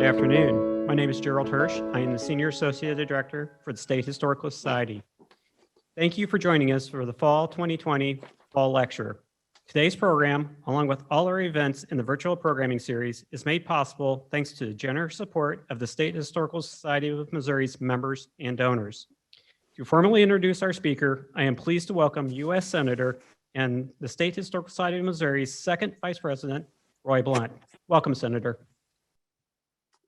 afternoon. My name is Gerald Hirsch. I am the Senior Associate Director for the State Historical Society. Thank you for joining us for the Fall 2020 Fall Lecture. Today's program, along with all our events in the virtual programming series, is made possible thanks to the generous support of the State Historical Society of Missouri's members and donors. To formally introduce our speaker, I am pleased to welcome U.S. Senator and the State Historical Society of Missouri's second Vice President, Roy Blunt. Welcome, Senator.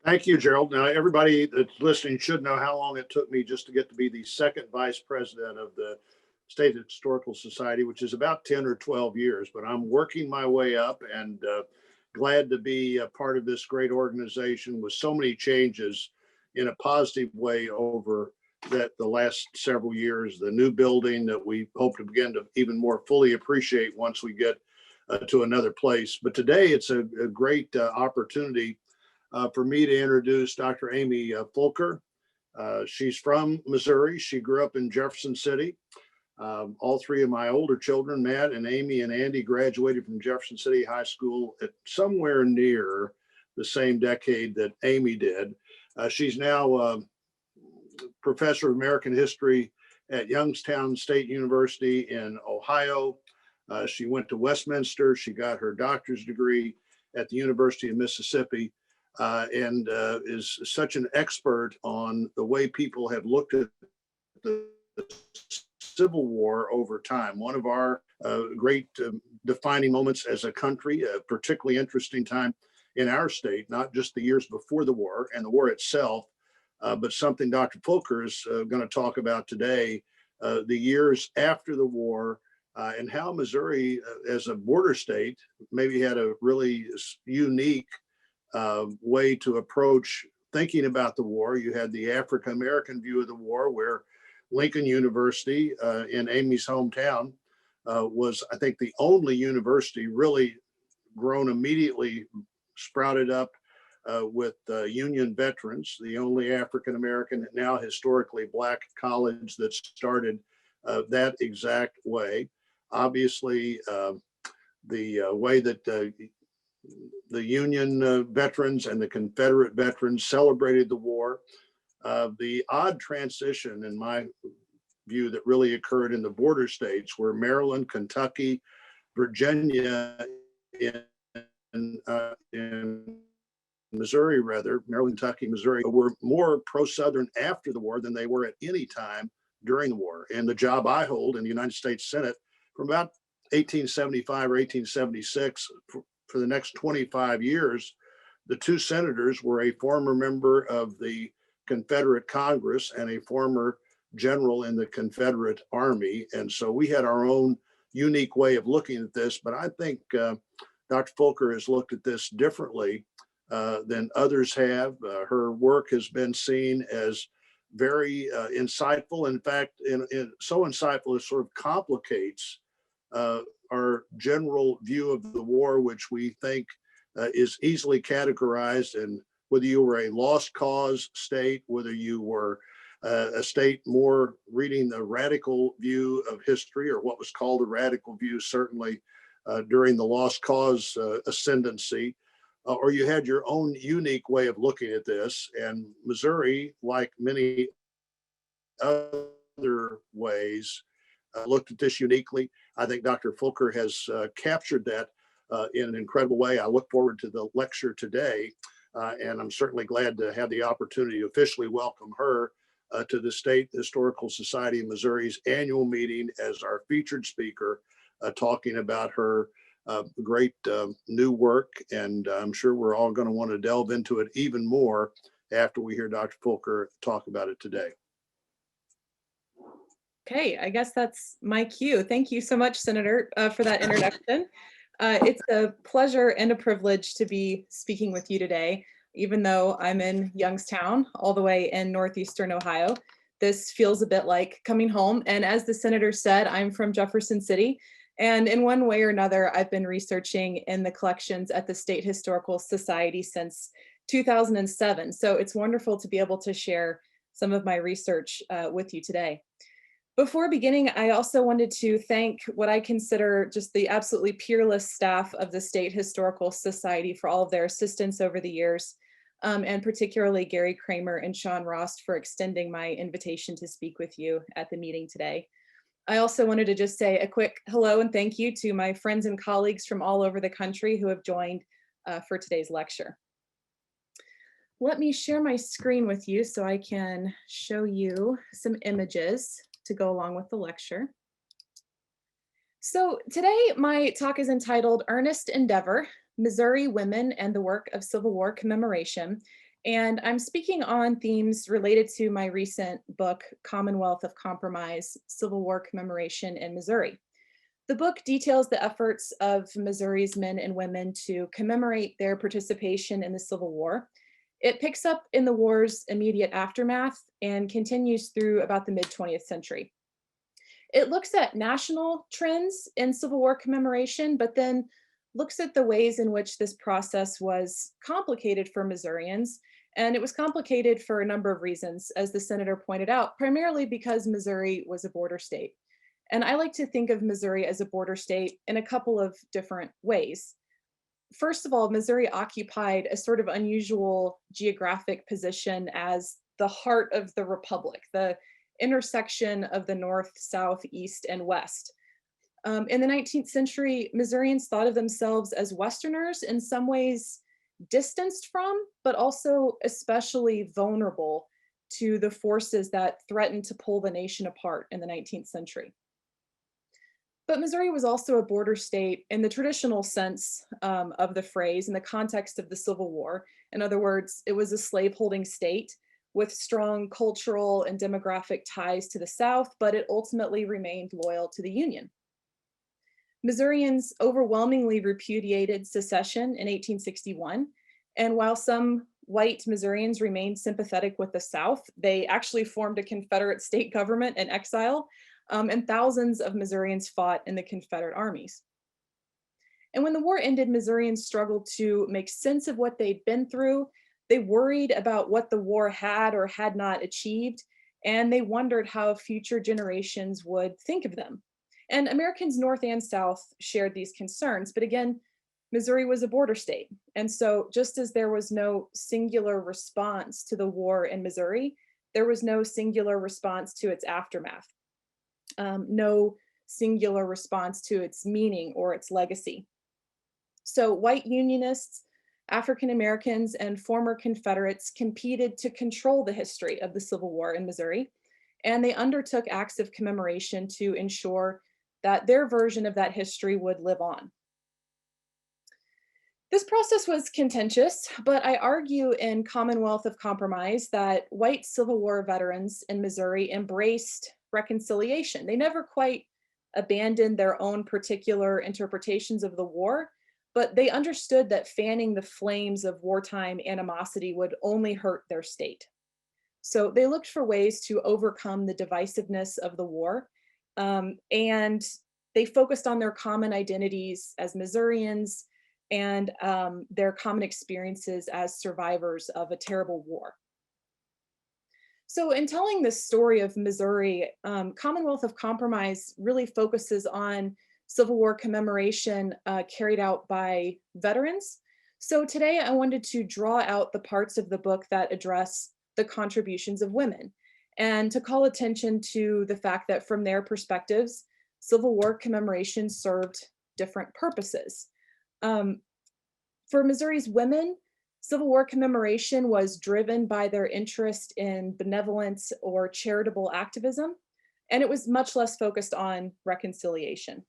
Thank you, Gerald. Now, everybody that's listening should know how long it took me just to get to be the second vice president of the State Historical Society, which is about 10 or 12 years, but I'm working my way up and glad to be a part of this great organization with so many changes in a positive way over the last several years. The new building that we hope to begin to even more fully appreciate once we get to another place. But today it's a great opportunity for me to introduce Dr. Amy Fluker. She's from Missouri. She grew up in Jefferson City. All three of my older children, Matt and Amy and Andy, graduated from Jefferson City High School at somewhere near the same decade that Amy did. She's now a professor of American history at Youngstown State University in Ohio. She went to Westminster. She got her doctor's degree at the University of Mississippi. And is such an expert on the way people have looked at the Civil War over time. One of our great defining moments as a country, a particularly interesting time in our state, not just the years before the war and the war itself, but something Dr. Fluker is going to talk about today, the years after the war, and how Missouri, as a border state, maybe had a really unique way to approach thinking about the war. You had the African-American view of the war, where Lincoln University in Amy's hometown was, I think, the only university really grown immediately, sprouted up with Union veterans, the only African-American, now historically Black college that started that exact way. Obviously, the way that the Union veterans and the Confederate veterans celebrated the war. The odd transition, in my view, that really occurred in the border states where Maryland, Kentucky, Virginia, in Missouri, rather, Maryland, Kentucky, Missouri, were more pro-Southern after the war than they were at any time during the war. And the job I hold in the United States Senate from about 1875 or 1876, for the next 25 years, the two senators were a former member of the Confederate Congress and a former general in the Confederate Army. And so we had our own unique way of looking at this, but I think Dr. Fluker has looked at this differently than others have. Her work has been seen as very insightful. In fact, so insightful it sort of complicates our general view of the war, which we think is easily categorized in whether you were a lost cause state, whether you were a state more reading the radical view of history, or what was called the radical view, certainly during the lost cause ascendancy, or you had your own unique way of looking at this. And Missouri, like many other ways, looked at this uniquely. I think Dr. Fluker has captured that in an incredible way. I look forward to the lecture today, and I'm certainly glad to have the opportunity to officially welcome her to the State Historical Society of Missouri's annual meeting as our featured speaker, talking about her great new work. And I'm sure we're all going to want to delve into it even more after we hear Dr. Fluker talk about it today. Okay, I guess that's my cue. Thank you so much, Senator, for that introduction. It's a pleasure and a privilege to be speaking with you today, even though I'm in Youngstown, all the way in northeastern Ohio. This feels a bit like coming home. And as the Senator said, I'm from Jefferson City. And in one way or another, I've been researching in the collections at the State Historical Society since 2007. So it's wonderful to be able to share some of my research with you today. Before beginning, I also wanted to thank what I consider just the absolutely peerless staff of the State Historical Society for all of their assistance over the years. and particularly Gary Kramer and Sean Rost for extending my invitation to speak with you at the meeting today. I also wanted to just say a quick hello and thank you to my friends and colleagues from all over the country who have joined for today's lecture. Let me share my screen with you so I can show you some images to go along with the lecture. So today my talk is entitled Earnest, Endeavour, Missouri Women and the Work of Civil War Commemoration. And I'm speaking on themes related to my recent book, Commonwealth of Compromise, Civil War Commemoration in Missouri. The book details the efforts of Missouri's men and women to commemorate their participation in the Civil War. It picks up in the war's immediate aftermath and continues through about the mid-20th century. It looks at national trends in Civil War commemoration, but then looks at the ways in which this process was complicated for Missourians. And it was complicated for a number of reasons, as the senator pointed out, primarily because Missouri was a border state. And I like to think of Missouri as a border state in a couple of different ways. First of all, Missouri occupied a sort of unusual geographic position as the heart of the Republic, the intersection of the North, South, East, and West. In the 19th century, Missourians thought of themselves as Westerners, in some ways distanced from, but also especially vulnerable to the forces that threatened to pull the nation apart in the 19th century. But Missouri was also a border state in the traditional sense of the phrase, in the context of the Civil War. In other words, it was a slaveholding state with strong cultural and demographic ties to the South, but it ultimately remained loyal to the Union. Missourians overwhelmingly repudiated secession in 1861, and while some white Missourians remained sympathetic with the South, they actually formed a Confederate state government in exile, and thousands of Missourians fought in the Confederate armies. And when the war ended, Missourians struggled to make sense of what they'd been through. They worried about what the war had or had not achieved, and they wondered how future generations would think of them. And Americans North and South shared these concerns, but again, Missouri was a border state. And so just as there was no singular response to the war in Missouri, there was no singular response to its aftermath, no singular response to its meaning or its legacy. So white Unionists, African Americans, and former Confederates competed to control the history of the Civil War in Missouri, and they undertook acts of commemoration to ensure that their version of that history would live on. This process was contentious, but I argue in Commonwealth of Compromise that white Civil War veterans in Missouri embraced reconciliation. They never quite abandoned their own particular interpretations of the war, but they understood that fanning the flames of wartime animosity would only hurt their state. So they looked for ways to overcome the divisiveness of the war, and they focused on their common identities as Missourians and their common experiences as survivors of a terrible war. So in telling this story of Missouri, Commonwealth of Compromise really focuses on Civil War commemoration carried out by veterans. So today I wanted to draw out the parts of the book that address the contributions of women and to call attention to the fact that from their perspectives, Civil War commemoration served different purposes. For Missouri's women, Civil War commemoration was driven by their interest in benevolence or charitable activism, and it was much less focused on reconciliation.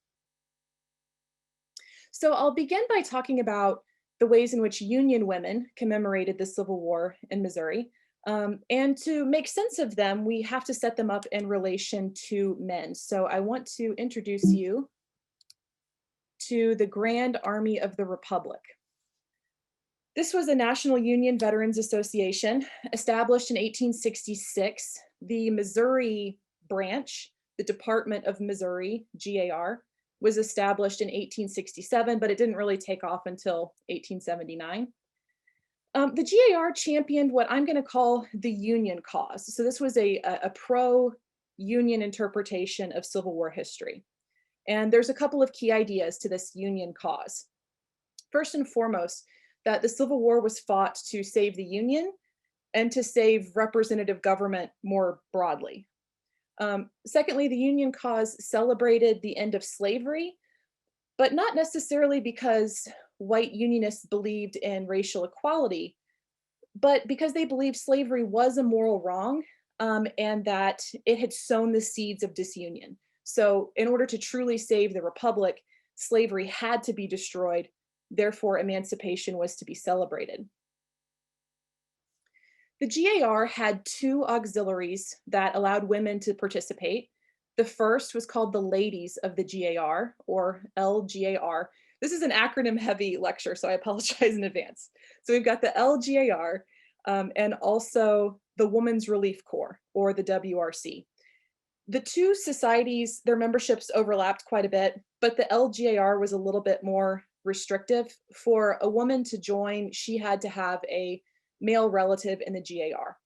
So I'll begin by talking about the ways in which Union women commemorated the Civil War in Missouri. And to make sense of them, we have to set them up in relation to men. So I want to introduce you to the Grand Army of the Republic. This was a National Union Veterans Association established in 1866. The Missouri branch, the Department of Missouri, GAR, was established in 1867, but it didn't really take off until 1879. The GAR championed what I'm going to call the Union cause. So this was a pro-Union interpretation of Civil War history. And there's a couple of key ideas to this Union cause. First and foremost, that the Civil War was fought to save the Union and to save representative government more broadly. Secondly, the Union cause celebrated the end of slavery, but not necessarily because white Unionists believed in racial equality, but because they believed slavery was a moral wrong, and that it had sown the seeds of disunion. So in order to truly save the Republic, slavery had to be destroyed. Therefore, emancipation was to be celebrated. The GAR had two auxiliaries that allowed women to participate. The first was called the Ladies of the GAR, or LGAR. This is an acronym heavy lecture, so I apologize in advance. So we've got the LGAR, and also the Women's Relief Corps, or the WRC. The two societies, their memberships overlapped quite a bit, but the LGAR was a little bit more restrictive. For a woman to join, she had to have a male relative in the GAR.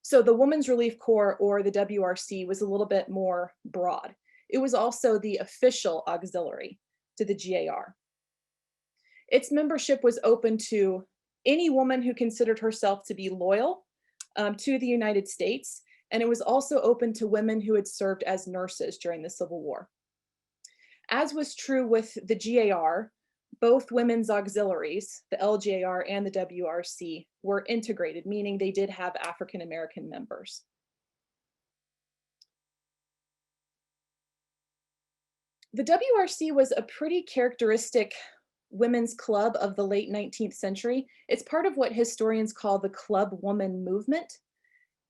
So the Women's Relief Corps, or the WRC, was a little bit more broad. It was also the official auxiliary to the GAR. Its membership was open to any woman who considered herself to be loyal to the United States, and it was also open to women who had served as nurses during the Civil War. As was true with the GAR, both women's auxiliaries, the LGAR and the WRC, were integrated, meaning they did have African American members. The WRC was a pretty characteristic women's club of the late 19th century. It's part of what historians call the club woman movement.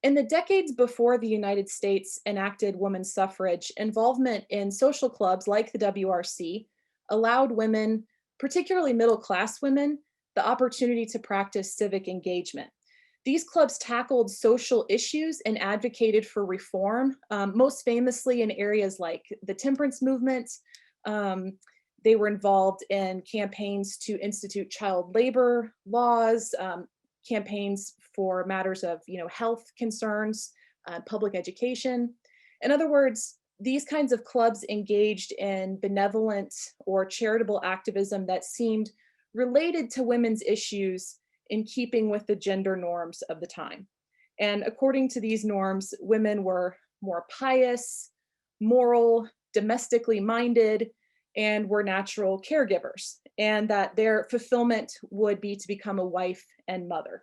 In the decades before the United States enacted women's suffrage, involvement in social clubs like the WRC allowed women, particularly middle-class women, the opportunity to practice civic engagement. These clubs tackled social issues and advocated for reform, most famously in areas like the temperance movement. They were involved in campaigns to institute child labor laws, campaigns for matters of health concerns, public education. In other words, these kinds of clubs engaged in benevolent or charitable activism that seemed related to women's issues in keeping with the gender norms of the time. And according to these norms, women were more pious, moral, domestically minded, and were natural caregivers, and that their fulfillment would be to become a wife and mother.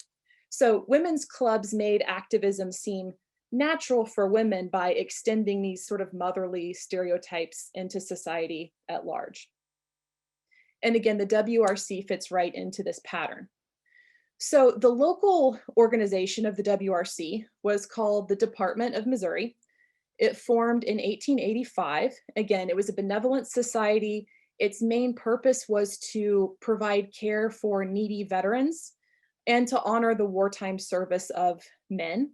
So women's clubs made activism seem natural for women by extending these sort of motherly stereotypes into society at large. And again, the WRC fits right into this pattern. So the local organization of the WRC was called the Department of Missouri. It formed in 1885. Again, it was a benevolent society. Its main purpose was to provide care for needy veterans and to honor the wartime service of men.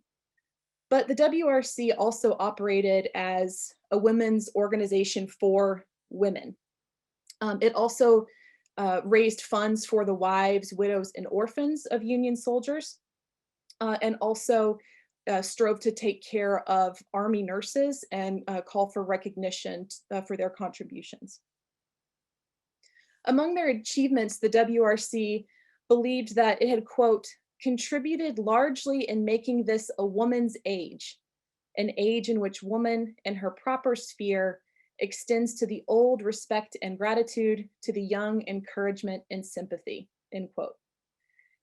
But the WRC also operated as a women's organization for women. It also raised funds for the wives, widows, and orphans of Union soldiers, and also strove to take care of Army nurses and call for recognition for their contributions. Among their achievements, the WRC believed that it had, quote, contributed largely in making this a woman's age, an age in which woman in her proper sphere extends to the old respect and gratitude, to the young encouragement and sympathy, end quote.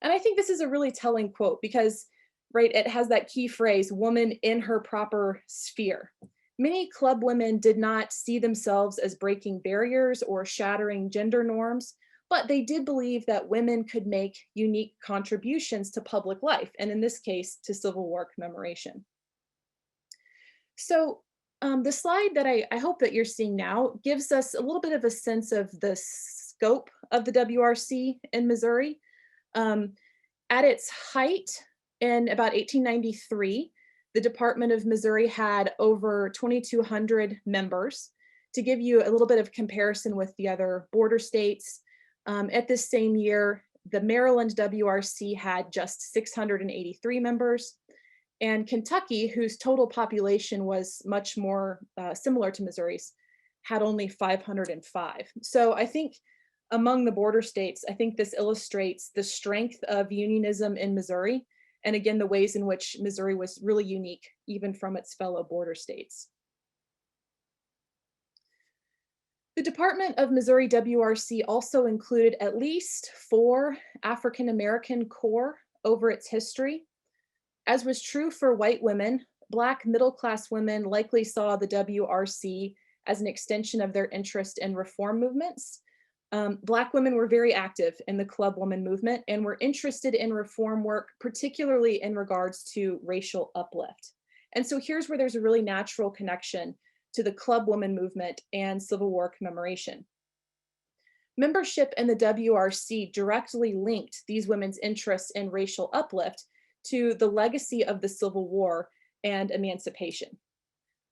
And I think this is a really telling quote because, right, it has that key phrase, woman in her proper sphere. Many club women did not see themselves as breaking barriers or shattering gender norms, but they did believe that women could make unique contributions to public life, and in this case, to Civil War commemoration. So the slide that I hope that you're seeing now gives us a little bit of a sense of the scope of the WRC in Missouri. At its height in about 1893, the Department of Missouri had over 2,200 members. To give you a little bit of comparison with the other border states, at this same year, the Maryland WRC had just 683 members. And Kentucky, whose total population was much more similar to Missouri's, had only 505. So I think among the border states, I think this illustrates the strength of unionism in Missouri, and again, the ways in which Missouri was really unique, even from its fellow border states. The Department of Missouri WRC also included at least 4 African-American corps over its history. As was true for white women, Black middle-class women likely saw the WRC as an extension of their interest in reform movements. Black women were very active in the club woman movement and were interested in reform work, particularly in regards to racial uplift. And so here's where there's a really natural connection to the club woman movement and Civil War commemoration. Membership in the WRC directly linked these women's interests in racial uplift to the legacy of the Civil War and emancipation.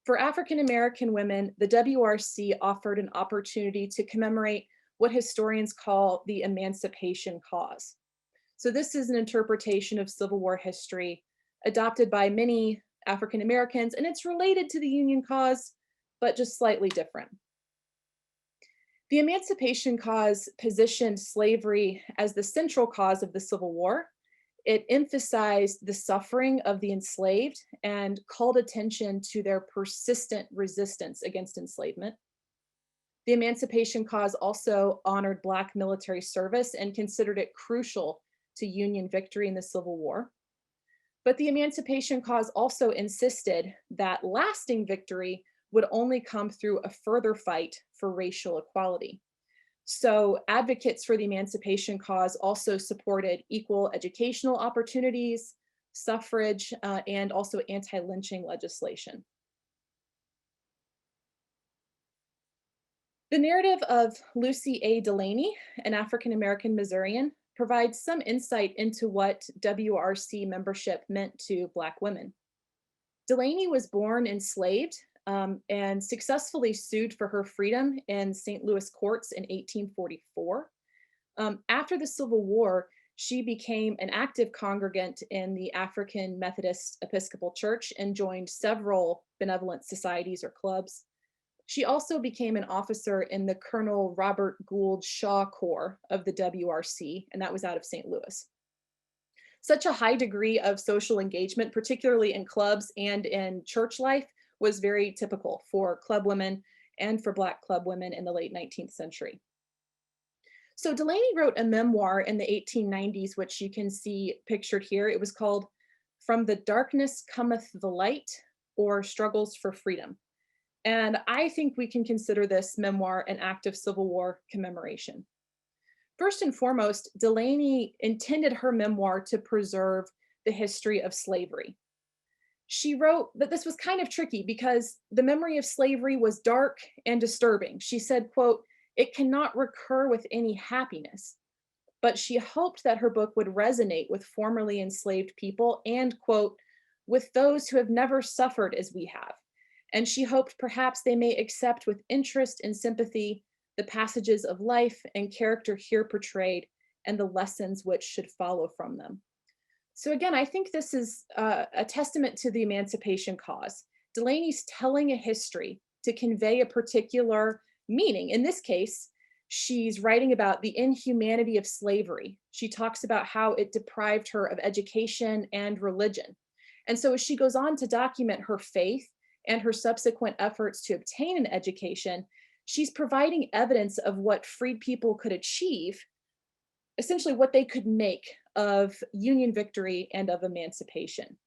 For African American women, the WRC offered an opportunity to commemorate what historians call the emancipation cause. So this is an interpretation of Civil War history adopted by many African Americans, and it's related to the Union cause, but just slightly different. The emancipation cause positioned slavery as the central cause of the Civil War. It emphasized the suffering of the enslaved and called attention to their persistent resistance against enslavement. The emancipation cause also honored Black military service and considered it crucial to Union victory in the Civil War. But the emancipation cause also insisted that lasting victory would only come through a further fight for racial equality. So advocates for the emancipation cause also supported equal educational opportunities, suffrage, and also anti-lynching legislation. The narrative of Lucy A. Delaney, an African-American Missourian, provides some insight into what WRC membership meant to Black women. Delaney was born enslaved and successfully sued for her freedom in St. Louis courts in 1844. After the Civil War, she became an active congregant in the African Methodist Episcopal Church and joined several benevolent societies or clubs. She also became an officer in the Colonel Robert Gould Shaw Corps of the WRC, and that was out of St. Louis. Such a high degree of social engagement, particularly in clubs and in church life, was very typical for club women and for Black club women in the late 19th century. So Delaney wrote a memoir in the 1890s, which you can see pictured here. It was called From the Darkness Cometh the Light, or Struggles for Freedom. And I think we can consider this memoir an act of Civil War commemoration. First and foremost, Delaney intended her memoir to preserve the history of slavery. She wrote that this was kind of tricky because the memory of slavery was dark and disturbing. She said, quote, "It cannot recur with any happiness," but she hoped that her book would resonate with formerly enslaved people and, quote, "with those who have never suffered as we have." And she hoped perhaps they may accept with interest and sympathy the passages of life and character here portrayed and the lessons which should follow from them. So again, I think this is a testament to the emancipation cause. Delaney's telling a history to convey a particular meaning. In this case, she's writing about the inhumanity of slavery. She talks about how it deprived her of education and religion. And so as she goes on to document her faith and her subsequent efforts to obtain an education, she's providing evidence of what freed people could achieve, essentially what they could make of Union victory and of emancipation.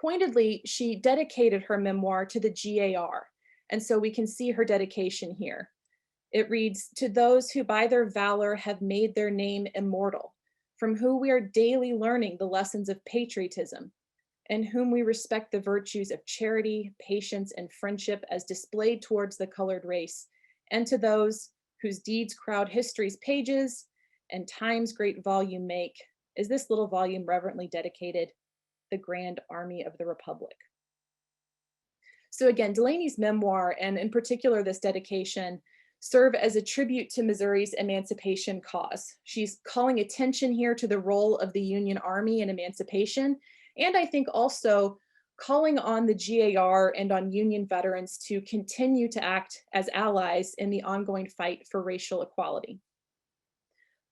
Pointedly, she dedicated her memoir to the GAR, and so we can see her dedication here. It reads, "To those who by their valor have made their name immortal, from whom we are daily learning the lessons of patriotism, in whom we respect the virtues of charity, patience, and friendship as displayed towards the colored race, and to those whose deeds crowd history's pages and time's great volume make, is this little volume reverently dedicated, the Grand Army of the Republic." So again, Delaney's memoir, and in particular this dedication, serve as a tribute to Missouri's emancipation cause. She's calling attention here to the role of the Union Army in emancipation, and I think also calling on the GAR and on Union veterans to continue to act as allies in the ongoing fight for racial equality.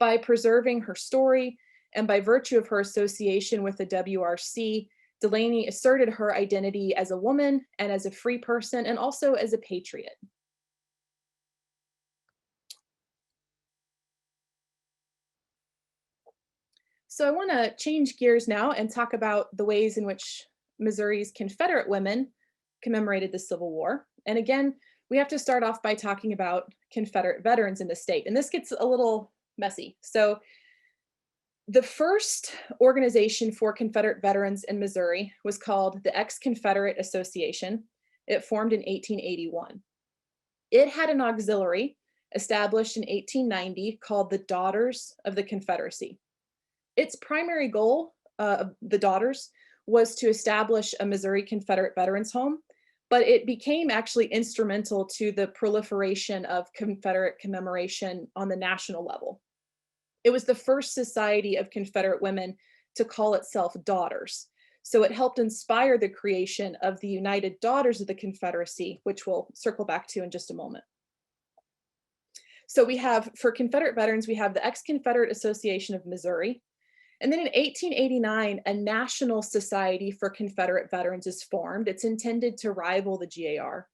By preserving her story and by virtue of her association with the WRC, Delaney asserted her identity as a woman and as a free person and also as a patriot. So I want to change gears now and talk about the ways in which Missouri's Confederate women commemorated the Civil War. And again, we have to start off by talking about Confederate veterans in the state. And this gets a little messy. So the first organization for Confederate veterans in Missouri was called the Ex-Confederate Association. It formed in 1881. It had an auxiliary established in 1890 called the Daughters of the Confederacy. Its primary goal, the Daughters, was to establish a Missouri Confederate Veterans Home, but it became actually instrumental to the proliferation of Confederate commemoration on the national level. It was the first society of Confederate women to call itself Daughters. So it helped inspire the creation of the United Daughters of the Confederacy, which we'll circle back to in just a moment. So we have, for Confederate veterans, we have the Ex-Confederate Association of Missouri. And then in 1889, a National Society for Confederate Veterans is formed. It's intended to rival the GAR,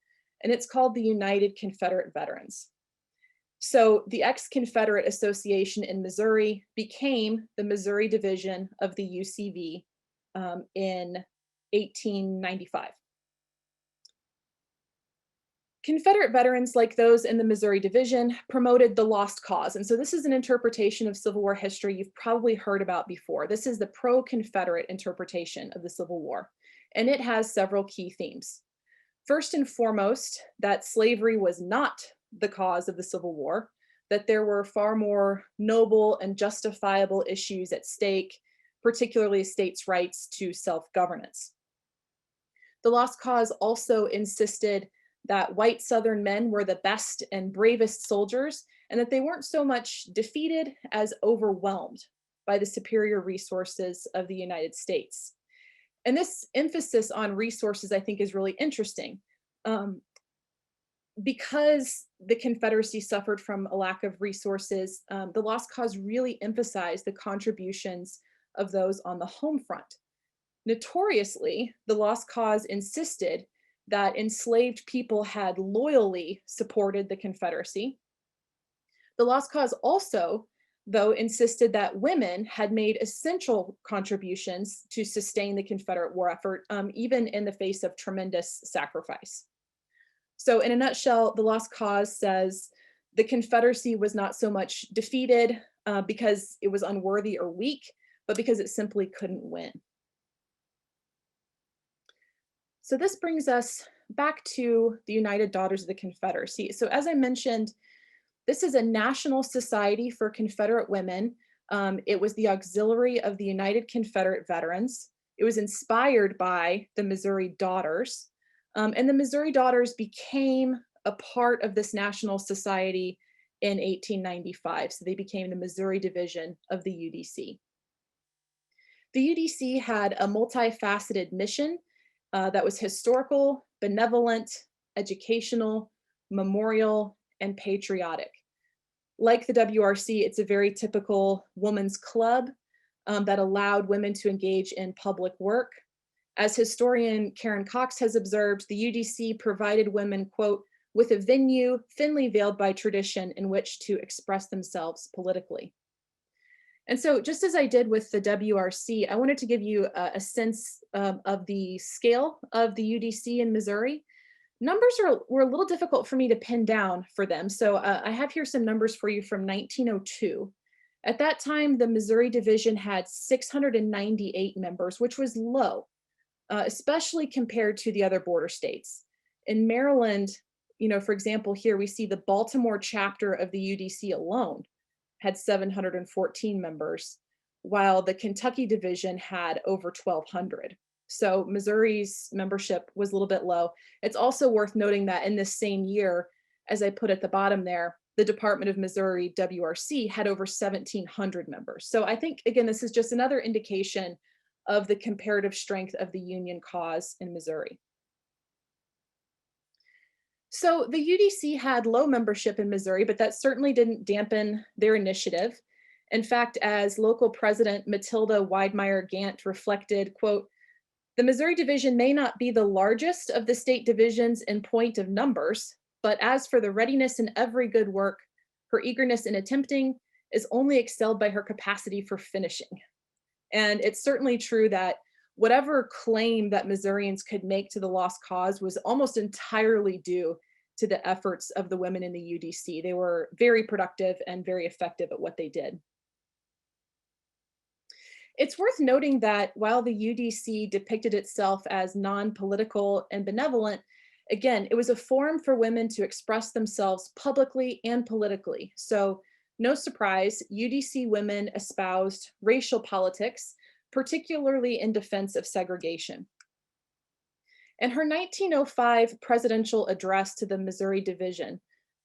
and it's called the United Confederate Veterans. So the Ex-Confederate Association in Missouri became the Missouri division of the UCV in 1895. Confederate veterans, like those in the Missouri division, promoted the lost cause. And so this is an interpretation of Civil War history you've probably heard about before. This is the pro-Confederate interpretation of the Civil War, and it has several key themes. First and foremost, that slavery was not the cause of the Civil War, that there were far more noble and justifiable issues at stake, particularly states' rights to self-governance. The lost cause also insisted that white Southern men were the best and bravest soldiers, and that they weren't so much defeated as overwhelmed by the superior resources of the United States. And this emphasis on resources, I think, is really interesting. Because the Confederacy suffered from a lack of resources, the Lost Cause really emphasized the contributions of those on the home front. Notoriously, the Lost Cause insisted that enslaved people had loyally supported the Confederacy. The Lost Cause also, though, insisted that women had made essential contributions to sustain the Confederate war effort, even in the face of tremendous sacrifice. So in a nutshell, the Lost Cause says the Confederacy was not so much defeated because it was unworthy or weak, but because it simply couldn't win. So this brings us back to the United Daughters of the Confederacy. So as I mentioned, this is a national society for Confederate women. It was the auxiliary of the United Confederate Veterans. It was inspired by the Missouri Daughters. And the Missouri Daughters became a part of this national society in 1895. So they became the Missouri division of the UDC. The UDC had a multifaceted mission that was historical, benevolent, educational, memorial, and patriotic. Like the WRC, it's a very typical women's club that allowed women to engage in public work. As historian Karen Cox has observed, the UDC provided women, quote, with a venue thinly veiled by tradition in which to express themselves politically. And so just as I did with the WRC, I wanted to give you a sense of the scale of the UDC in Missouri. Numbers were a little difficult for me to pin down for them. So I have here some numbers for you from 1902. At that time, the Missouri division had 698 members, which was low, especially compared to the other border states. In Maryland, you know, for example, here we see the Baltimore chapter of the UDC alone had 714 members, while the Kentucky division had over 1,200. So Missouri's membership was a little bit low. It's also worth noting that in this same year, as I put at the bottom there, the Department of Missouri WRC had over 1,700 members. So I think, again, this is just another indication of the comparative strength of the Union cause in Missouri. So the UDC had low membership in Missouri, but that certainly didn't dampen their initiative. In fact, as local president Matilda Weidmeyer Gant reflected, quote, "The Missouri division may not be the largest of the state divisions in point of numbers, but as for the readiness in every good work, her eagerness in attempting is only excelled by her capacity for finishing." And it's certainly true that whatever claim that Missourians could make to the lost cause was almost entirely due to the efforts of the women in the UDC. They were very productive and very effective at what they did. It's worth noting that while the UDC depicted itself as non-political and benevolent, again, it was a forum for women to express themselves publicly and politically. So no surprise, UDC women espoused racial politics, particularly in defense of segregation. In her 1905 presidential address to the Missouri Division,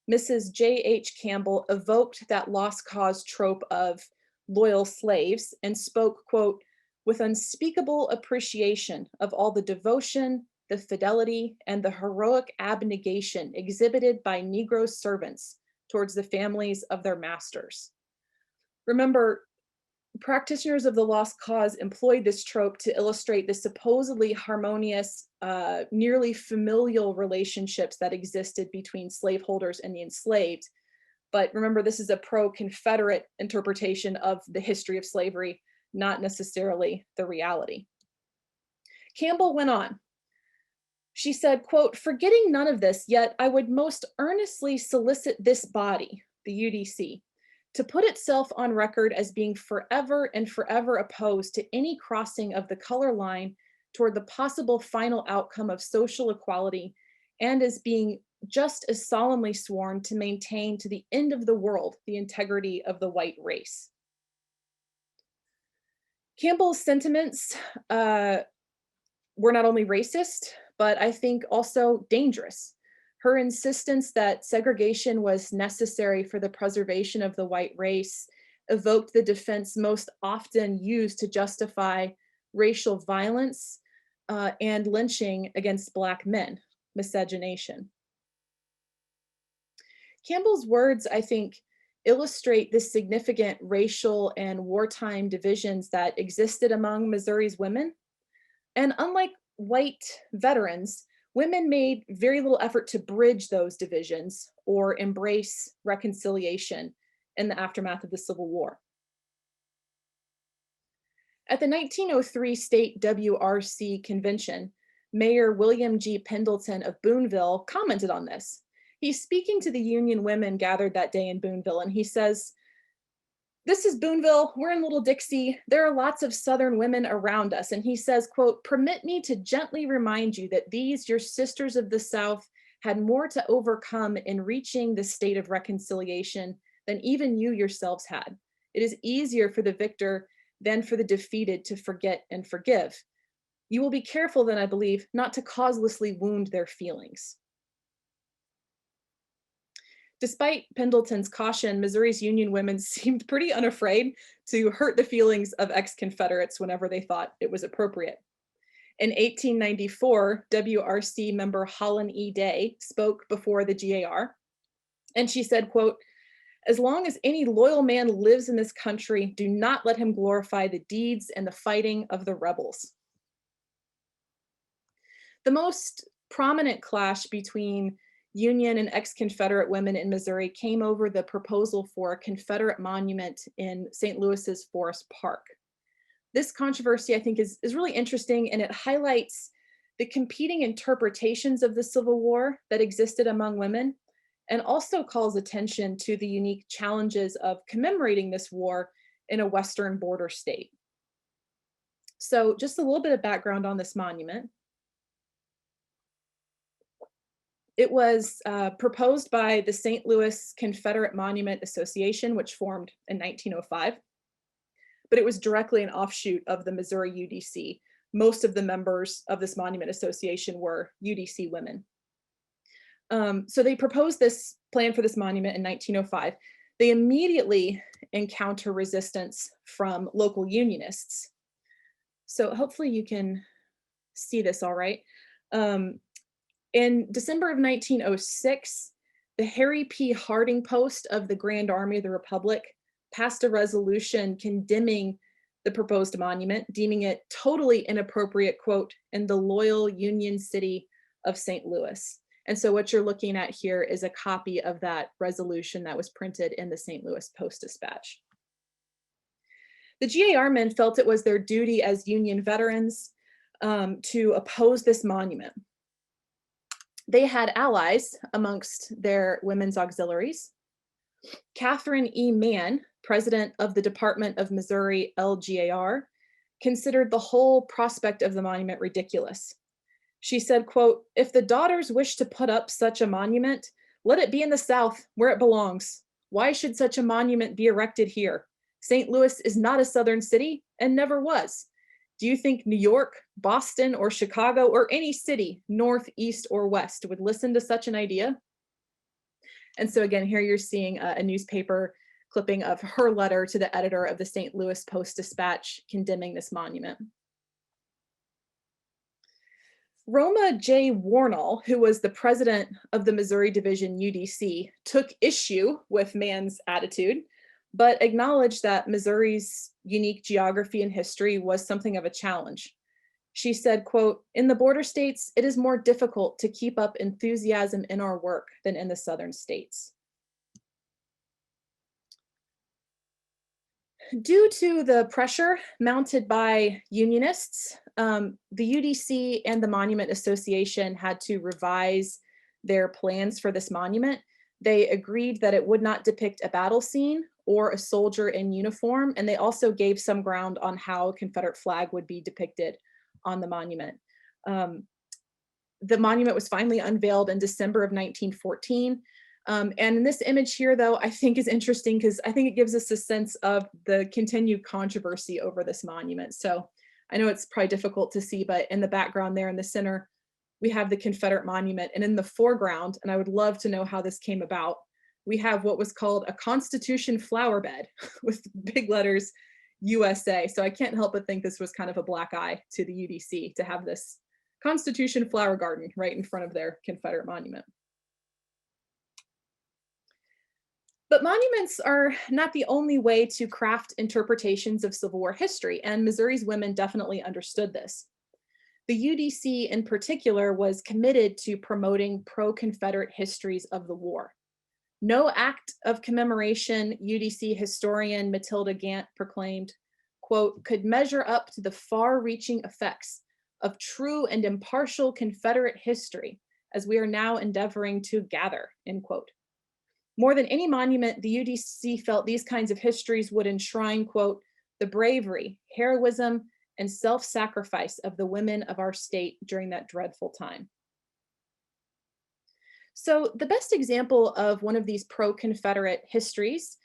Mrs. J.H. Campbell evoked that lost cause trope of loyal slaves and spoke, quote, "with unspeakable appreciation of all the devotion, the fidelity, and the heroic abnegation exhibited by Negro servants towards the families of their masters." Remember, practitioners of the lost cause employed this trope to illustrate the supposedly harmonious, nearly familial relationships that existed between slaveholders and the enslaved. But remember, this is a pro-Confederate interpretation of the history of slavery, not necessarily the reality. Campbell went on. She said, quote, "Forgetting none of this, yet I would most earnestly solicit this body," the UDC, "to put itself on record as being forever and forever opposed to any crossing of the color line toward the possible final outcome of social equality, and as being just as solemnly sworn to maintain to the end of the world the integrity of the white race." Campbell's sentiments were not only racist, but I think also dangerous. Her insistence that segregation was necessary for the preservation of the white race evoked the defense most often used to justify racial violence and lynching against Black men, miscegenation. Campbell's words, I think, illustrate the significant racial and wartime divisions that existed among Missouri's women. And unlike white veterans, women made very little effort to bridge those divisions or embrace reconciliation in the aftermath of the Civil War. At the 1903 state WRC convention, Mayor William G. Pendleton of Boonville commented on this. He's speaking to the Union women gathered that day in Boonville, and he says, "This is Boonville, we're in Little Dixie, there are lots of Southern women around us." And he says, quote, "Permit me to gently remind you that these, your sisters of the South, had more to overcome in reaching the state of reconciliation than even you yourselves had. It is easier for the victor than for the defeated to forget and forgive. You will be careful then, I believe, not to causelessly wound their feelings." Despite Pendleton's caution, Missouri's Union women seemed pretty unafraid to hurt the feelings of ex-Confederates whenever they thought it was appropriate. In 1894, WRC member Holland E. Day spoke before the GAR, and she said, quote, "As long as any loyal man lives in this country, do not let him glorify the deeds and the fighting of the rebels." The most prominent clash between Union and ex-Confederate women in Missouri came over the proposal for a Confederate monument in St. Louis's Forest Park. This controversy, I think, is really interesting, and it highlights the competing interpretations of the Civil War that existed among women, and also calls attention to the unique challenges of commemorating this war in a Western border state. So just a little bit of background on this monument. It was proposed by the St. Louis Confederate Monument Association, which formed in 1905, but it was directly an offshoot of the Missouri UDC. Most of the members of this monument association were UDC women. So they proposed this plan for this monument in 1905. They immediately encounter resistance from local unionists. So hopefully you can see this all right. In December of 1906, the Harry P. Harding Post of the Grand Army of the Republic passed a resolution condemning the proposed monument, deeming it totally inappropriate, quote, in the loyal Union city of St. Louis. And so what you're looking at here is a copy of that resolution that was printed in the St. Louis Post-Dispatch. The GAR men felt it was their duty as Union veterans to oppose this monument. They had allies amongst their women's auxiliaries. Catherine E. Mann, president of the Department of Missouri LGAR, considered the whole prospect of the monument ridiculous. She said, quote, "If the daughters wish to put up such a monument, let it be in the South where it belongs. Why should such a monument be erected here? St. Louis is not a Southern city and never was. Do you think New York, Boston, or Chicago, or any city, north, east, or west, would listen to such an idea?" And so again, here you're seeing a newspaper clipping of her letter to the editor of the St. Louis Post-Dispatch condemning this monument. Roma J. Warnall, who was the president of the Missouri Division UDC, took issue with Mann's attitude, but acknowledged that Missouri's unique geography and history was something of a challenge. She said, quote, "In the border states, it is more difficult to keep up enthusiasm in our work than in the southern states." Due to the pressure mounted by unionists, the UDC and the Monument Association had to revise their plans for this monument. They agreed that it would not depict a battle scene or a soldier in uniform, and they also gave some ground on how a Confederate flag would be depicted on the monument. The monument was finally unveiled in December of 1914. And in this image here, though, I think is interesting because I think it gives us a sense of the continued controversy over this monument. So I know it's probably difficult to see, but in the background there in the center, we have the Confederate monument. And in the foreground, and I would love to know how this came about, we have what was called a Constitution flower bed with big letters USA. So I can't help but think this was kind of a black eye to the UDC to have this Constitution flower garden right in front of their Confederate monument. But monuments are not the only way to craft interpretations of Civil War history, and Missouri's women definitely understood this. The UDC in particular was committed to promoting pro-Confederate histories of the war. No act of commemoration, UDC historian Matilda Gant proclaimed, quote, "could measure up to the far-reaching effects of true and impartial Confederate history as we are now endeavoring to gather," end quote. More than any monument, the UDC felt these kinds of histories would enshrine, quote, "the bravery, heroism, and self-sacrifice of the women of our state during that dreadful time." So the best example of one of these pro-Confederate histories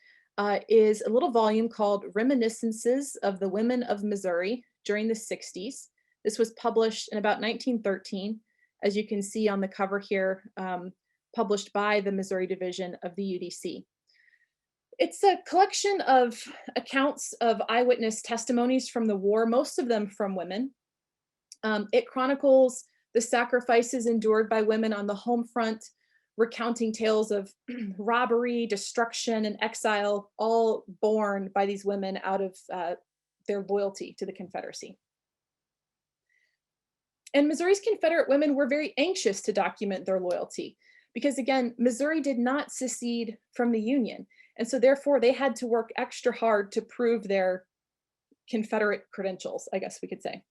is a little volume called Reminiscences of the Women of Missouri during the 60s. This was published in about 1913, as you can see on the cover here, published by the Missouri Division of the UDC. It's a collection of accounts of eyewitness testimonies from the war, most of them from women. It chronicles the sacrifices endured by women on the home front, recounting tales of robbery, destruction, and exile, all borne by these women out of their loyalty to the Confederacy. And Missouri's Confederate women were very anxious to document their loyalty because, again, Missouri did not secede from the Union. And so therefore they had to work extra hard to prove their Confederate credentials, I guess we could say.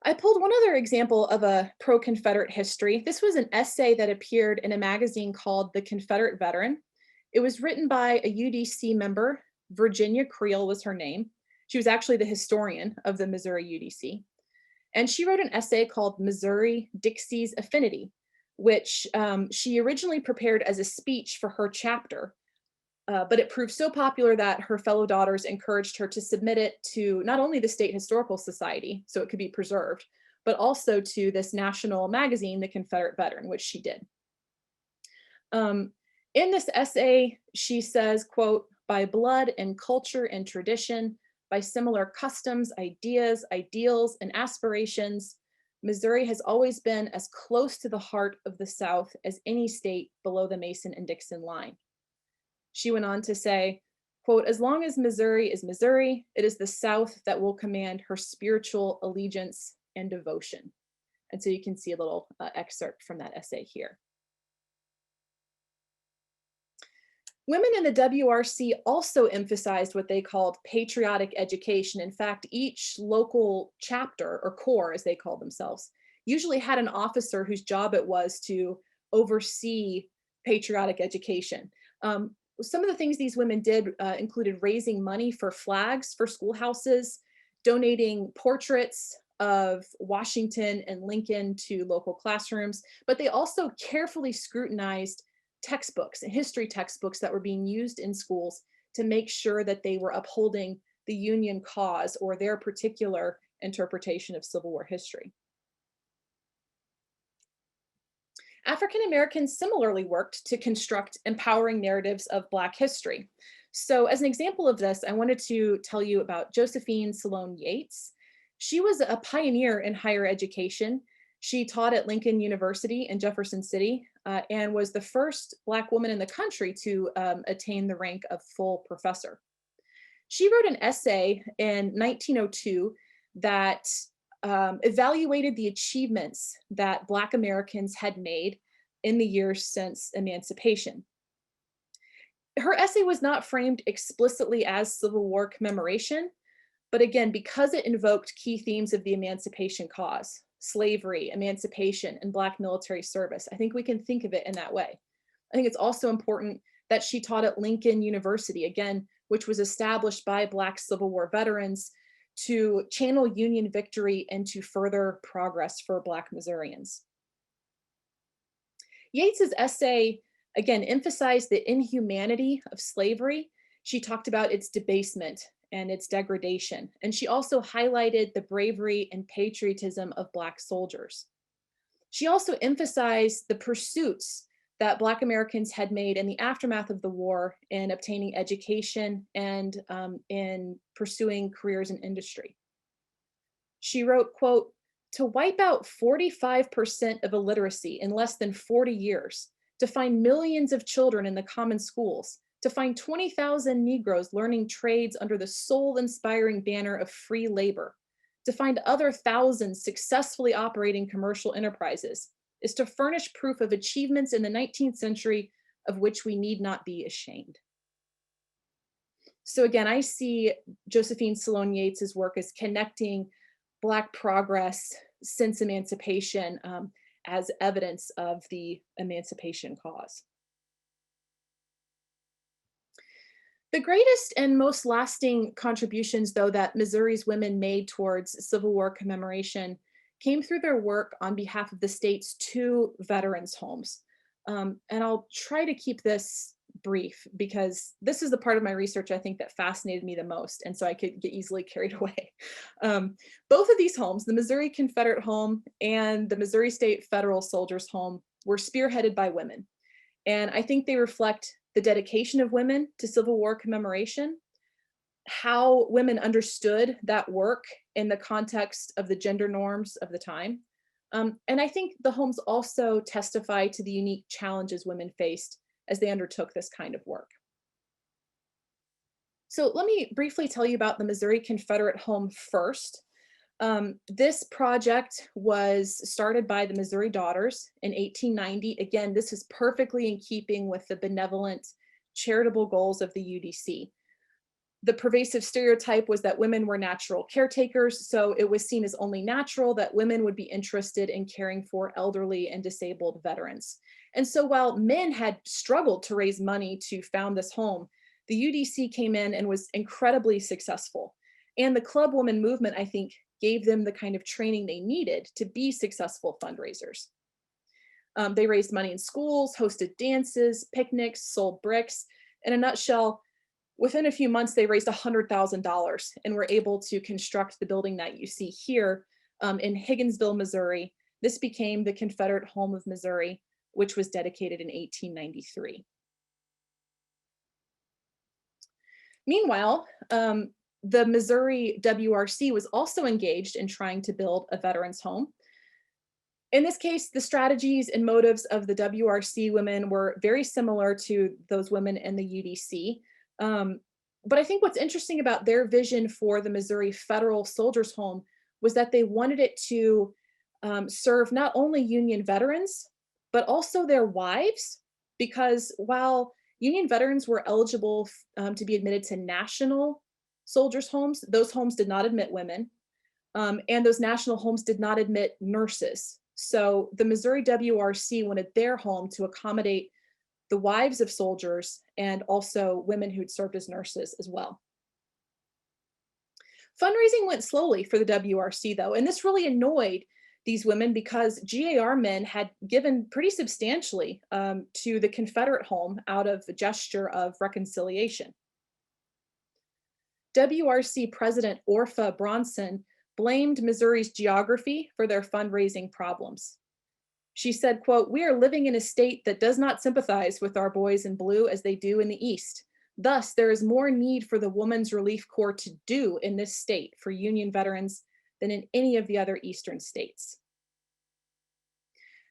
I pulled one other example of a pro-Confederate history. This was an essay that appeared in a magazine called The Confederate Veteran. It was written by a UDC member, Virginia Creel was her name. She was actually the historian of the Missouri UDC. And she wrote an essay called Missouri-Dixie's Affinity, which she originally prepared as a speech for her chapter. But it proved so popular that her fellow daughters encouraged her to submit it to not only the State Historical Society, so it could be preserved, but also to this national magazine, The Confederate Veteran, which she did. In this essay, she says, quote, "By blood and culture and tradition, by similar customs, ideas, ideals, and aspirations, Missouri has always been as close to the heart of the South as any state below the Mason and Dixon line. She went on to say, quote, "As long as Missouri is Missouri, it is the South that will command her spiritual allegiance and devotion." And so you can see a little excerpt from that essay here. Women in the WRC also emphasized what they called patriotic education. In fact, each local chapter, or corps as they called themselves, usually had an officer whose job it was to oversee patriotic education. Some of the things these women did included raising money for flags for schoolhouses, donating portraits of Washington and Lincoln to local classrooms, but they also carefully scrutinized textbooks and history textbooks that were being used in schools to make sure that they were upholding the Union cause or their particular interpretation of Civil War history. African Americans similarly worked to construct empowering narratives of Black history. So as an example of this, I wanted to tell you about Josephine Sloan Yates. She was a pioneer in higher education. She taught at Lincoln University in Jefferson City and was the first Black woman in the country to attain the rank of full professor. She wrote an essay in 1902 that evaluated the achievements that Black Americans had made in the years since emancipation. Her essay was not framed explicitly as Civil War commemoration, but again, because it invoked key themes of the emancipation cause, slavery, emancipation, and Black military service, I think we can think of it in that way. I think it's also important that she taught at Lincoln University, again, which was established by Black Civil War veterans to channel Union victory and to further progress for Black Missourians. Yates's essay, again, emphasized the inhumanity of slavery. She talked about its debasement and its degradation. And she also highlighted the bravery and patriotism of Black soldiers. She also emphasized the pursuits that Black Americans had made in the aftermath of the war in obtaining education and in pursuing careers in industry. She wrote, quote, "To wipe out 45% of illiteracy in less than 40 years, to find millions of children in the common schools, to find 20,000 Negroes learning trades under the soul-inspiring banner of free labor, to find other thousands successfully operating commercial enterprises, is to furnish proof of achievements in the 19th century of which we need not be ashamed." So again, I see Josephine Sloan Yates's work as connecting Black progress since emancipation as evidence of the emancipation cause. The greatest and most lasting contributions, though, that Missouri's women made towards Civil War commemoration came through their work on behalf of the state's 2 veterans' homes. And I'll try to keep this brief because this is the part of my research I think that fascinated me the most, and so I could get easily carried away. Both of these homes, the Missouri Confederate Home and the Missouri State Federal Soldiers Home, were spearheaded by women. And I think they reflect the dedication of women to Civil War commemoration, how women understood that work in the context of the gender norms of the time. And I think the homes also testify to the unique challenges women faced as they undertook this kind of work. So let me briefly tell you about the Missouri Confederate Home first. This project was started by the Missouri Daughters in 1890. Again, this is perfectly in keeping with the benevolent charitable goals of the UDC. The pervasive stereotype was that women were natural caretakers, so it was seen as only natural that women would be interested in caring for elderly and disabled veterans. And so while men had struggled to raise money to found this home, the UDC came in and was incredibly successful. And the club woman movement, I think, gave them the kind of training they needed to be successful fundraisers. They raised money in schools, hosted dances, picnics, sold bricks. In a nutshell, within a few months, they raised $100,000 and were able to construct the building that you see here in Higginsville, Missouri. This became the Confederate Home of Missouri, which was dedicated in 1893. Meanwhile, the Missouri WRC was also engaged in trying to build a veterans home. In this case, the strategies and motives of the WRC women were very similar to those women in the UDC. But I think what's interesting about their vision for the Missouri Federal Soldiers Home was that they wanted it to serve not only Union veterans, but also their wives, because while Union veterans were eligible to be admitted to national soldiers' homes, those homes did not admit women, and those national homes did not admit nurses. So the Missouri WRC wanted their home to accommodate the wives of soldiers and also women who'd served as nurses as well. Fundraising went slowly for the WRC though, and this really annoyed these women because GAR men had given pretty substantially to the Confederate home out of a gesture of reconciliation. WRC President Orpha Bronson blamed Missouri's geography for their fundraising problems. She said, quote, "We are living in a state that does not sympathize with our boys in blue as they do in the East. Thus, there is more need for the Women's Relief Corps to do in this state for Union veterans than in any of the other Eastern states."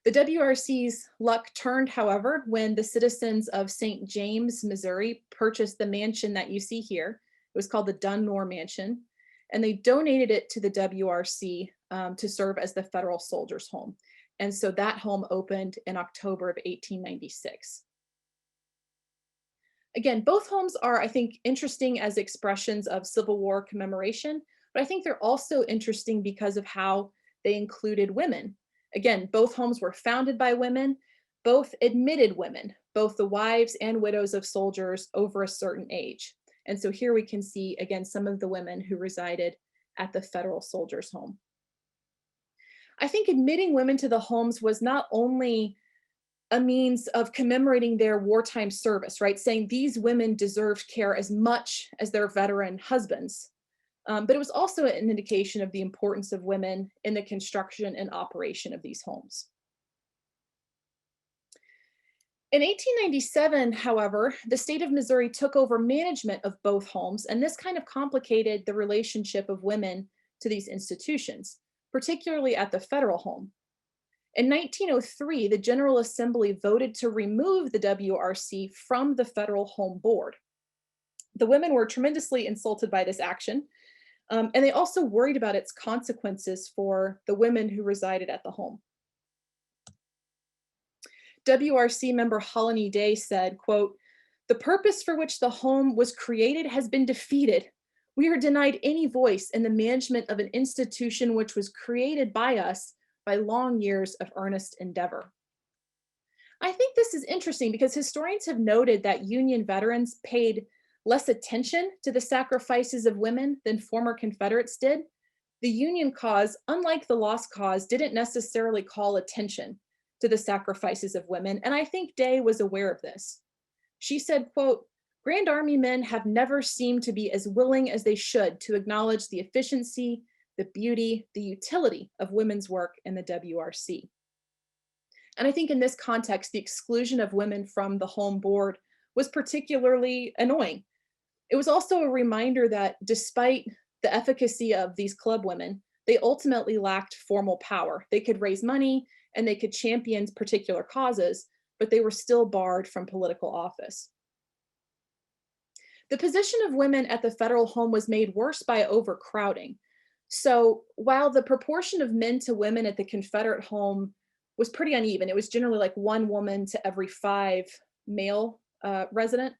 The WRC's luck turned, however, when the citizens of St. James, Missouri purchased the mansion that you see here. It was called the Dunmore Mansion, and they donated it to the WRC to serve as the Federal Soldiers' Home. And so that home opened in October of 1896. Again, both homes are, I think, interesting as expressions of Civil War commemoration, but I think they're also interesting because of how they included women. Again, both homes were founded by women, both admitted women, both the wives and widows of soldiers over a certain age. And so here we can see, again, some of the women who resided at the Federal Soldiers' Home. I think admitting women to the homes was not only a means of commemorating their wartime service, right? Saying these women deserved care as much as their veteran husbands. But it was also an indication of the importance of women in the construction and operation of these homes. In 1897, however, the state of Missouri took over management of both homes, and this kind of complicated the relationship of women to these institutions, particularly at the federal home. In 1903, the General Assembly voted to remove the WRC from the Federal Home Board. The women were tremendously insulted by this action, and they also worried about its consequences for the women who resided at the home. WRC member Holony Day said, quote, "The purpose for which the home was created has been defeated. We are denied any voice in the management of an institution which was created by us by long years of earnest endeavor." I think this is interesting because historians have noted that Union veterans paid less attention to the sacrifices of women than former Confederates did. The Union cause, unlike the lost cause, didn't necessarily call attention to the sacrifices of women, and I think Day was aware of this. She said, quote, "Grand Army men have never seemed to be as willing as they should to acknowledge the efficiency, the beauty, the utility of women's work in the WRC." And I think in this context, the exclusion of women from the home board was particularly annoying. It was also a reminder that despite the efficacy of these club women, they ultimately lacked formal power. They could raise money and they could champion particular causes, but they were still barred from political office. The position of women at the federal home was made worse by overcrowding. So while the proportion of men to women at the Confederate home was pretty uneven, it was generally like 1 woman to every 5 male resident.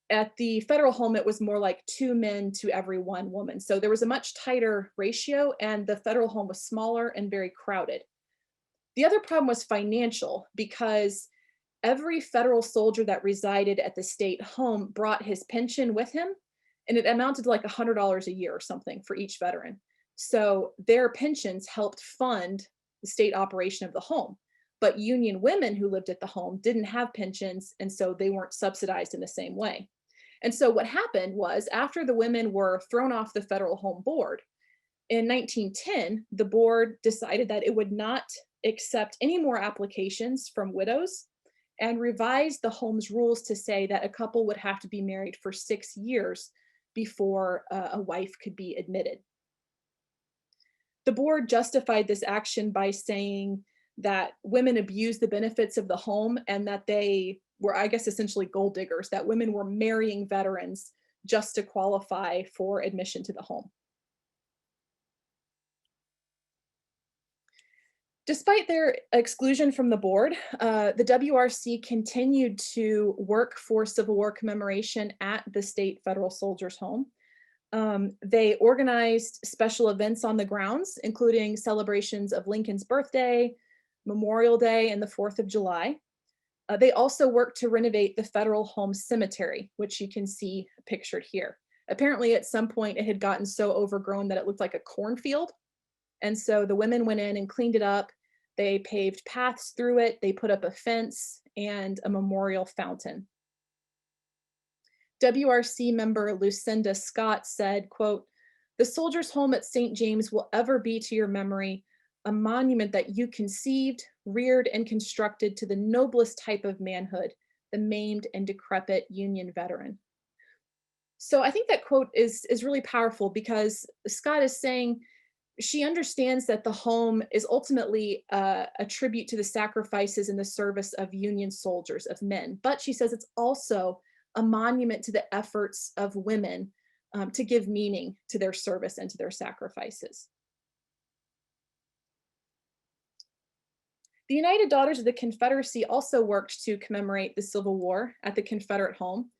At the federal home, it was more like 2 men to every 1 woman. So there was a much tighter ratio, and the federal home was smaller and very crowded. The other problem was financial, because every federal soldier that resided at the state home brought his pension with him, and it amounted to like $100 a year or something for each veteran. So their pensions helped fund the state operation of the home. But Union women who lived at the home didn't have pensions, and so they weren't subsidized in the same way. And so what happened was, after the women were thrown off the federal home board, in 1910, the board decided that it would not accept any more applications from widows and revised the home's rules to say that a couple would have to be married for 6 years before a wife could be admitted. The board justified this action by saying that women abused the benefits of the home and that they were, I guess, essentially gold diggers, that women were marrying veterans just to qualify for admission to the home. Despite their exclusion from the board, the WRC continued to work for Civil War commemoration at the State Federal Soldiers Home. They organized special events on the grounds, including celebrations of Lincoln's birthday, Memorial Day, and the 4th of July. They also worked to renovate the Federal Home Cemetery, which you can see pictured here. Apparently, at some point, it had gotten so overgrown that it looked like a cornfield. And so the women went in and cleaned it up. They paved paths through it. They put up a fence and a memorial fountain. WRC member Lucinda Scott said, quote, "The Soldiers' Home at St. James will ever be to your memory a monument that you conceived, reared, and constructed to the noblest type of manhood, the maimed and decrepit Union veteran." So I think that quote is really powerful because Scott is saying she understands that the home is ultimately a tribute to the sacrifices and the service of Union soldiers, of men. But she says it's also a monument to the efforts of women to give meaning to their service and to their sacrifices. The United Daughters of the Confederacy also worked to commemorate the Civil War at the Confederate home.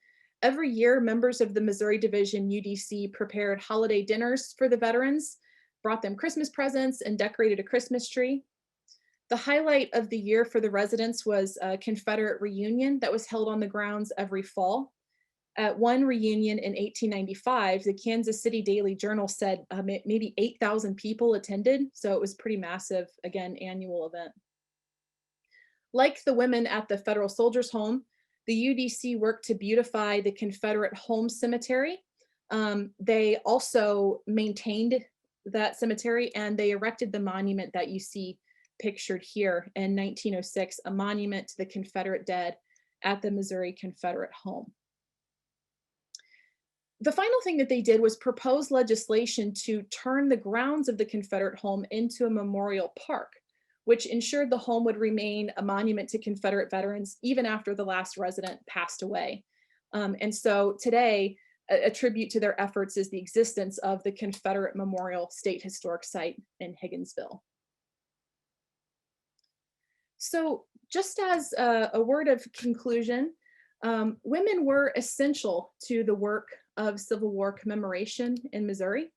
Every year, members of the Missouri Division UDC prepared holiday dinners for the veterans, brought them Christmas presents, and decorated a Christmas tree. The highlight of the year for the residents was a Confederate reunion that was held on the grounds every fall. At one reunion in 1895, the Kansas City Daily Journal said maybe 8,000 people attended, so it was pretty massive, again, annual event. Like the women at the Federal Soldiers' Home, the UDC worked to beautify the Confederate Home Cemetery. They also maintained that cemetery, and they erected the monument that you see pictured here in 1906, a monument to the Confederate dead at the Missouri Confederate home. The final thing that they did was propose legislation to turn the grounds of the Confederate home into a memorial park, which ensured the home would remain a monument to Confederate veterans even after the last resident passed away. And so today, a tribute to their efforts is the existence of the Confederate Memorial State Historic Site in Higginsville. So just as a word of conclusion, women were essential to the work of Civil War commemoration in Missouri,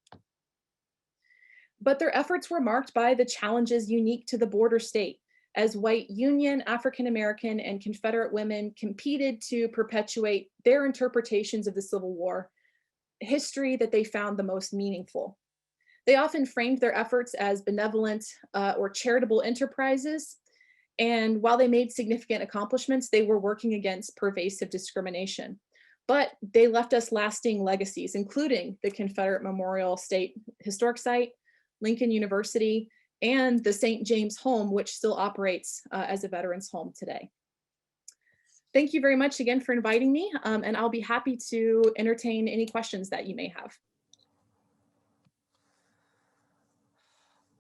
but their efforts were marked by the challenges unique to the border state, as white Union, African American, and Confederate women competed to perpetuate their interpretations of the Civil War history that they found the most meaningful. They often framed their efforts as benevolent or charitable enterprises, and while they made significant accomplishments, they were working against pervasive discrimination. But they left us lasting legacies, including the Confederate Memorial State Historic Site, Lincoln University, and the St. James Home, which still operates as a veterans home today. Thank you very much again for inviting me, and I'll be happy to entertain any questions that you may have.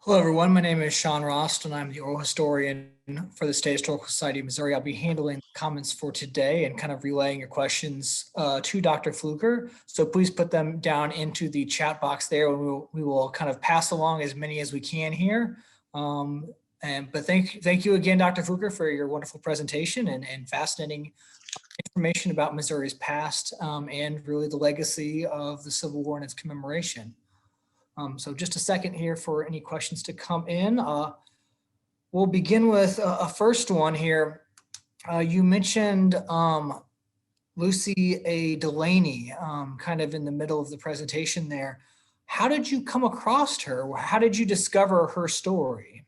Hello, everyone. My name is Sean Rost, and I'm the oral historian for the State Historical Society of Missouri. I'll be handling comments for today and kind of relaying your questions to Dr. Fluker. So please put them down into the chat box there, and we will kind of pass along as many as we can here. But thank you again, Dr. Fluker, for your wonderful presentation and fascinating information about Missouri's past and really the legacy of the Civil War and its commemoration. So just a second here for any questions to come in. We'll begin with a first one here. You mentioned Lucy A. Delaney kind of in the middle of the presentation there. How did you come across her? How did you discover her story?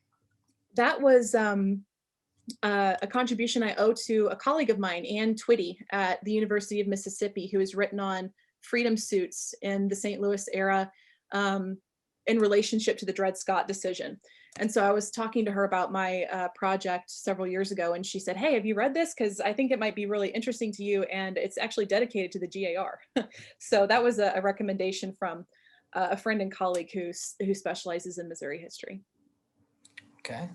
That was a contribution I owe to a colleague of mine, Ann Twitty, at the University of Mississippi, who has written on freedom suits in the St. Louis era in relationship to the Dred Scott decision. And so I was talking to her about my project several years ago, and she said, "Hey, have you read this? Because I think it might be really interesting to you, and it's actually dedicated to the GAR." So that was a recommendation from a friend and colleague who specializes in Missouri history. Okay.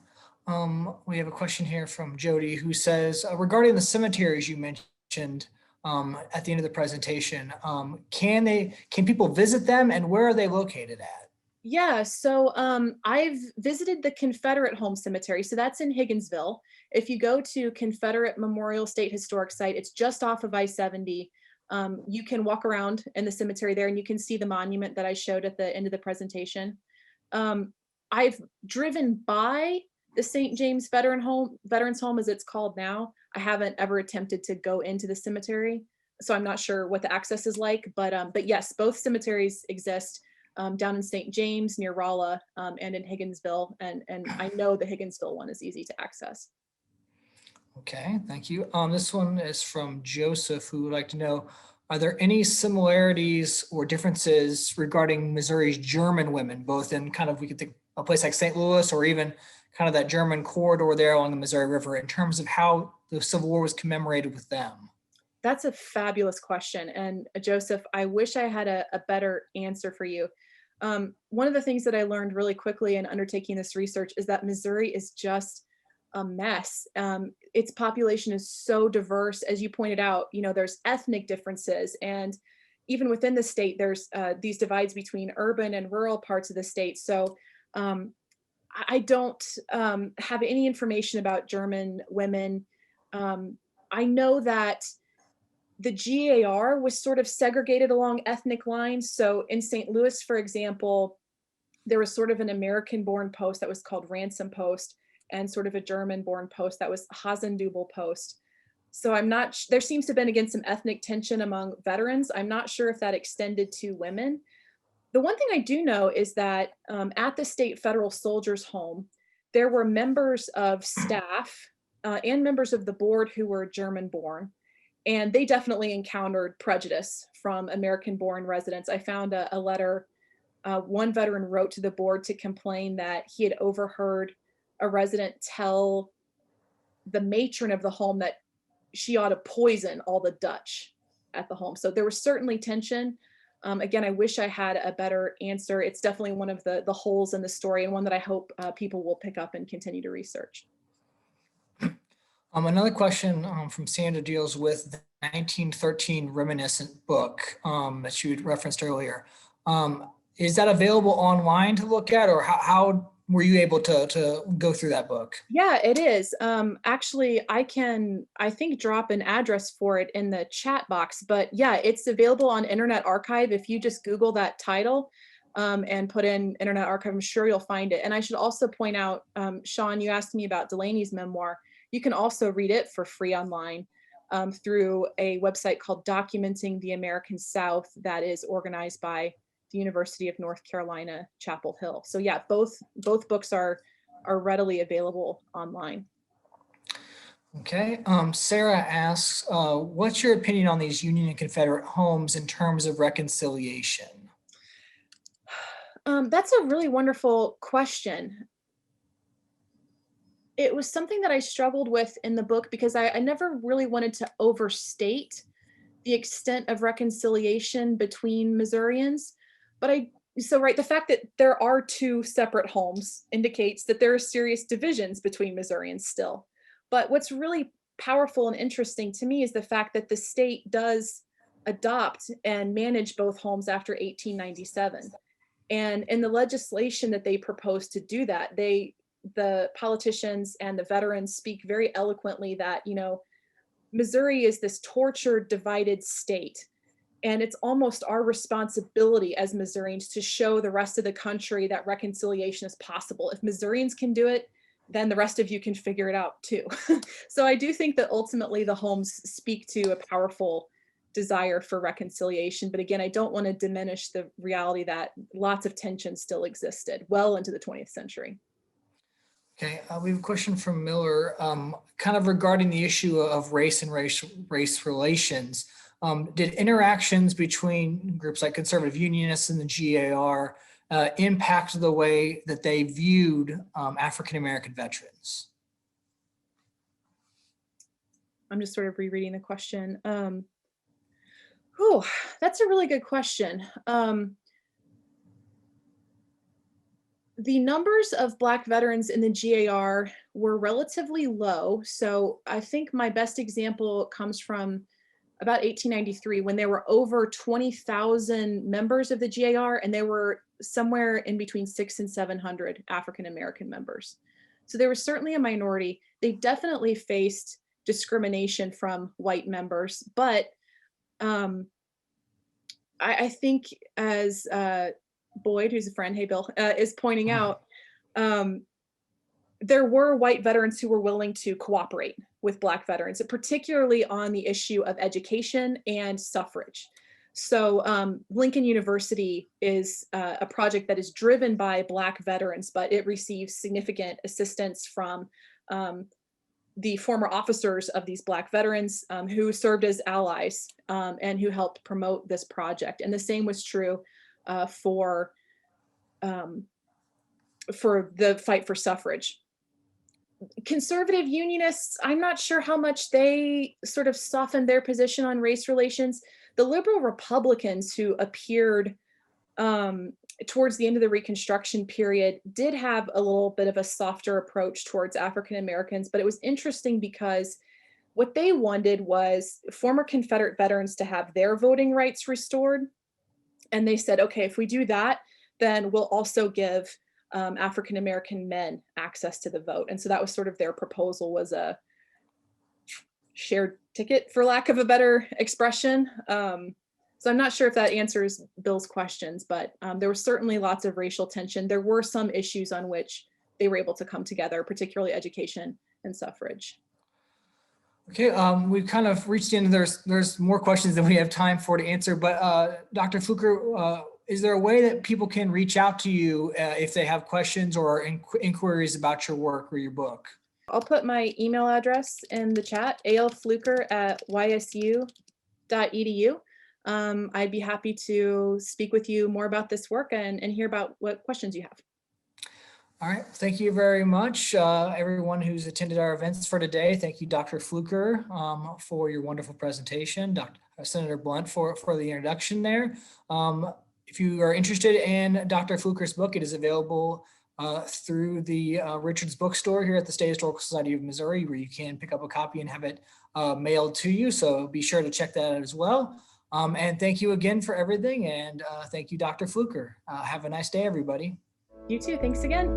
We have a question here from Jody who says, regarding the cemeteries you mentioned at the end of the presentation, can people visit them, and where are they located at? Yeah, so I've visited the Confederate Home Cemetery. So that's in Higginsville. If you go to Confederate Memorial State Historic Site, it's just off of I-70. You can walk around in the cemetery there, and you can see the monument that I showed at the end of the presentation. I've driven by the St. James Veterans Home, as it's called now. I haven't ever attempted to go into the cemetery, so I'm not sure what the access is like. But yes, both cemeteries exist down in St. James near Rolla and in Higginsville, and I know the Higginsville one is easy to access. Okay, thank you. This one is from Joseph, who would like to know, are there any similarities or differences regarding Missouri's German women, both in kind of, we could think a place like St. Louis, or even kind of that German corridor there along the Missouri River, in terms of how the Civil War was commemorated with them? That's a fabulous question. And Joseph, I wish I had a better answer for you. One of the things that I learned really quickly in undertaking this research is that Missouri is just a mess. Its population is so diverse. As you pointed out, there's ethnic differences, and even within the state, there's these divides between urban and rural parts of the state. So I don't have any information about German women. I know that the GAR was sort of segregated along ethnic lines. So in St. Louis, for example, there was sort of an American-born post that was called Ransom Post, and sort of a German-born post that was Hasendubel Post. So there seems to have been, again, some ethnic tension among veterans. I'm not sure if that extended to women. The one thing I do know is that at the State Federal Soldiers Home, there were members of staff and members of the board who were German-born, and they definitely encountered prejudice from American-born residents. I found a letter one veteran wrote to the board to complain that he had overheard a resident tell the matron of the home that she ought to poison all the Dutch at the home. So there was certainly tension. Again, I wish I had a better answer. It's definitely one of the holes in the story, and one that I hope people will pick up and continue to research. Another question from Sandra deals with the 1913 reminiscent book that you had referenced earlier. Is that available online to look at, or how were you able to go through that book? Yeah, it is. Actually, I think, drop an address for it in the chat box, but yeah, it's available on Internet Archive. If you just Google that title and put in Internet Archive, I'm sure you'll find it. And I should also point out, Sean, you asked me about Delaney's memoir. You can also read it for free online through a website called Documenting the American South that is organized by the University of North Carolina, Chapel Hill. So yeah, both books are readily available online. Okay. Sarah asks, what's your opinion on these Union and Confederate homes in terms of reconciliation? That's a really wonderful question. It was something that I struggled with in the book because I never really wanted to overstate the extent of reconciliation between Missourians. But the fact that there are two separate homes indicates that there are serious divisions between Missourians still. But what's really powerful and interesting to me is the fact that the state does adopt and manage both homes after 1897. And in the legislation that they propose to do that, the politicians and the veterans speak very eloquently that, Missouri is this tortured, divided state. And it's almost our responsibility as Missourians to show the rest of the country that reconciliation is possible. If Missourians can do it, then the rest of you can figure it out too. So I do think that ultimately the homes speak to a powerful desire for reconciliation. But again, I don't want to diminish the reality that lots of tension still existed well into the 20th century. Okay, we have a question from Miller, kind of regarding the issue of race and race relations. Did interactions between groups like conservative unionists and the GAR impact the way that they viewed African-American veterans? I'm just sort of rereading the question. Oh, that's a really good question. The numbers of Black veterans in the GAR were relatively low. So I think my best example comes from about 1893, when there were over 20,000 members of the GAR, and there were somewhere in between 600 and 700 African-American members. So there was certainly a minority. They definitely faced discrimination from white members, but I think, as Boyd, who's a friend, hey Bill, is pointing out, there were white veterans who were willing to cooperate with Black veterans, particularly on the issue of education and suffrage. So Lincoln University is a project that is driven by Black veterans, but it receives significant assistance from the former officers of these Black veterans who served as allies and who helped promote this project. And the same was true for the fight for suffrage. Conservative unionists, I'm not sure how much they sort of softened their position on race relations. The liberal Republicans who appeared towards the end of the Reconstruction period did have a little bit of a softer approach towards African Americans, but it was interesting because what they wanted was former Confederate veterans to have their voting rights restored. And they said, okay, if we do that, then we'll also give African American men access to the vote. And so that was sort of their proposal, was a shared ticket, for lack of a better expression. So I'm not sure if that answers Bill's questions, but there was certainly lots of racial tension. There were some issues on which they were able to come together, particularly education and suffrage. Okay, we've kind of reached the end. There's more questions than we have time for to answer, but Dr. Fluker, is there a way that people can reach out to you if they have questions or inquiries about your work or your book? I'll put my email address in the chat, alfluker@ysu.edu. I'd be happy to speak with you more about this work and hear about what questions you have. All right, thank you very much, everyone who's attended our events for today. Thank you, Dr. Fluker, for your wonderful presentation. Senator Blunt for the introduction there. If you are interested in Dr. Fluker's book, it is available through the Richards Bookstore here at the State Historical Society of Missouri, where you can pick up a copy and have it mailed to you. So be sure to check that out as well. And thank you again for everything. And thank you, Dr. Fluker. Have a nice day, everybody. You too. Thanks again.